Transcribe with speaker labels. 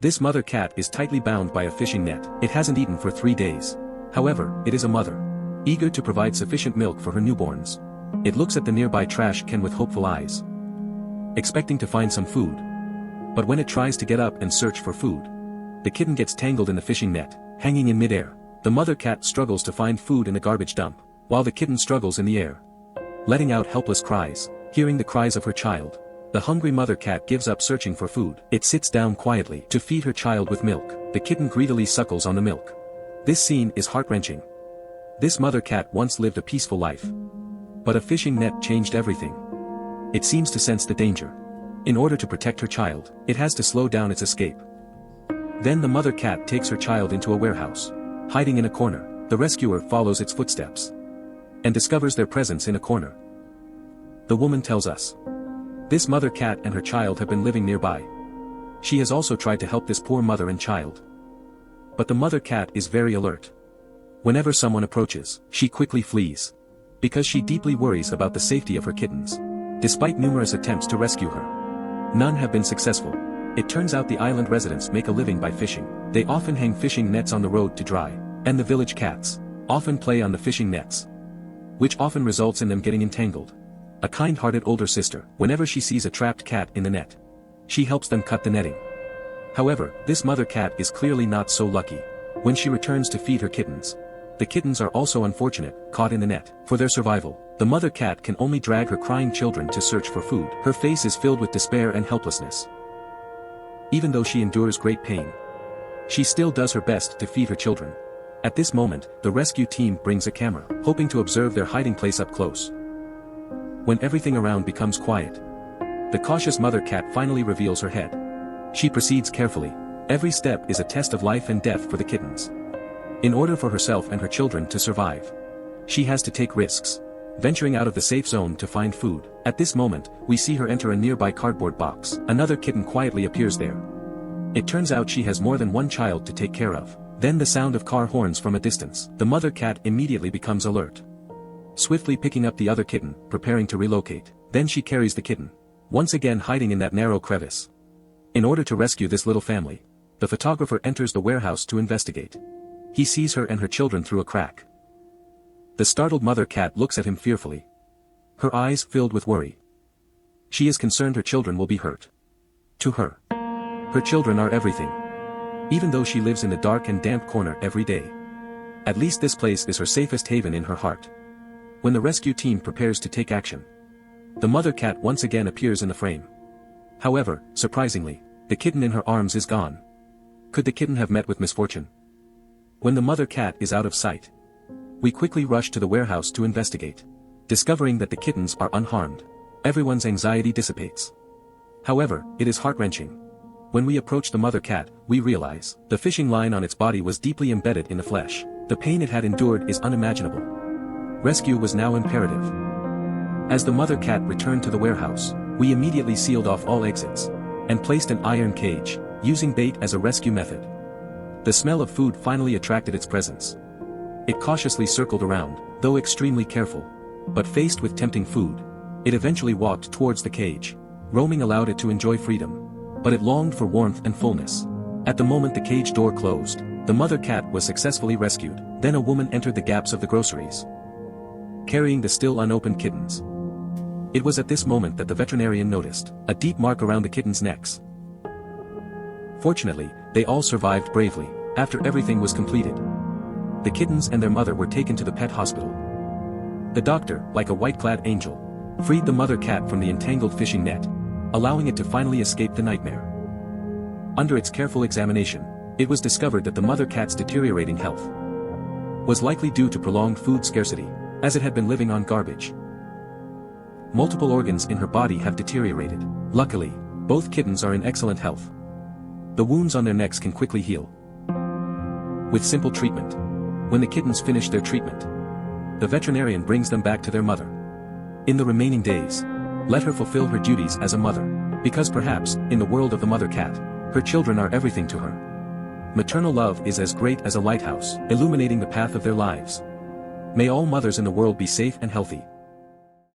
Speaker 1: This mother cat is tightly bound by a fishing net. It hasn't eaten for 3 days. However, it is a mother, eager to provide sufficient milk for her newborns. It looks at the nearby trash can with hopeful eyes, expecting to find some food. But when it tries to get up and search for food, the kitten gets tangled in the fishing net, hanging in midair. The mother cat struggles to find food in the garbage dump, while the kitten struggles in the air, letting out helpless cries. Hearing the cries of her child, the hungry mother cat gives up searching for food. It sits down quietly to feed her child with milk. The kitten greedily suckles on the milk. This scene is heart-wrenching. This mother cat once lived a peaceful life, but a fishing net changed everything. It seems to sense the danger. In order to protect her child, it has to slow down its escape. Then the mother cat takes her child into a warehouse. Hiding in a corner, the rescuer follows its footsteps and discovers their presence in a corner. The woman tells us this mother cat and her child have been living nearby. She has also tried to help this poor mother and child. But the mother cat is very alert. Whenever someone approaches, she quickly flees, because she deeply worries about the safety of her kittens. Despite numerous attempts to rescue her, none have been successful. It turns out the island residents make a living by fishing. They often hang fishing nets on the road to dry, and the village cats often play on the fishing nets, which often results in them getting entangled. A kind-hearted older sister, whenever she sees a trapped cat in the net, she helps them cut the netting. However, this mother cat is clearly not so lucky. When she returns to feed her kittens, the kittens are also unfortunate, caught in the net. For their survival, the mother cat can only drag her crying children to search for food. Her face is filled with despair and helplessness. Even though she endures great pain, she still does her best to feed her children. At this moment, the rescue team brings a camera, hoping to observe their hiding place up close. When everything around becomes quiet, the cautious mother cat finally reveals her head. She proceeds carefully. Every step is a test of life and death for the kittens. In order for herself and her children to survive, she has to take risks, venturing out of the safe zone to find food. At this moment, we see her enter a nearby cardboard box. Another kitten quietly appears there. It turns out she has more than one child to take care of. Then the sound of car horns from a distance. The mother cat immediately becomes alert, swiftly picking up the other kitten, preparing to relocate. Then she carries the kitten, once again hiding in that narrow crevice. In order to rescue this little family, the photographer enters the warehouse to investigate. He sees her and her children through a crack. The startled mother cat looks at him fearfully, her eyes filled with worry. She is concerned her children will be hurt. To her, her children are everything. Even though she lives in the dark and damp corner every day, at least this place is her safest haven in her heart. When the rescue team prepares to take action, the mother cat once again appears in the frame. However, surprisingly, the kitten in her arms is gone. Could the kitten have met with misfortune? When the mother cat is out of sight, we quickly rush to the warehouse to investigate. Discovering that the kittens are unharmed, everyone's anxiety dissipates. However, it is heart-wrenching. When we approach the mother cat, we realize the fishing line on its body was deeply embedded in the flesh. The pain it had endured is unimaginable. Rescue was now imperative. As the mother cat returned to the warehouse, we immediately sealed off all exits and placed an iron cage, using bait as a rescue method. The smell of food finally attracted its presence. It cautiously circled around, though extremely careful. But faced with tempting food, it eventually walked towards the cage. Roaming allowed it to enjoy freedom, but it longed for warmth and fullness. At the moment the cage door closed, the mother cat was successfully rescued. Then a woman entered the gaps of the groceries, carrying the still unopened kittens. It was at this moment that the veterinarian noticed a deep mark around the kittens' necks. Fortunately, they all survived bravely. After everything was completed, the kittens and their mother were taken to the pet hospital. The doctor, like a white-clad angel, freed the mother cat from the entangled fishing net, allowing it to finally escape the nightmare. Under its careful examination, it was discovered that the mother cat's deteriorating health was likely due to prolonged food scarcity, as it had been living on garbage. Multiple organs in her body have deteriorated. Luckily, both kittens are in excellent health. The wounds on their necks can quickly heal with simple treatment. When the kittens finish their treatment, the veterinarian brings them back to their mother. In the remaining days, let her fulfill her duties as a mother, because perhaps, in the world of the mother cat, her children are everything to her. Maternal love is as great as a lighthouse, illuminating the path of their lives. May all mothers in the world be safe and healthy.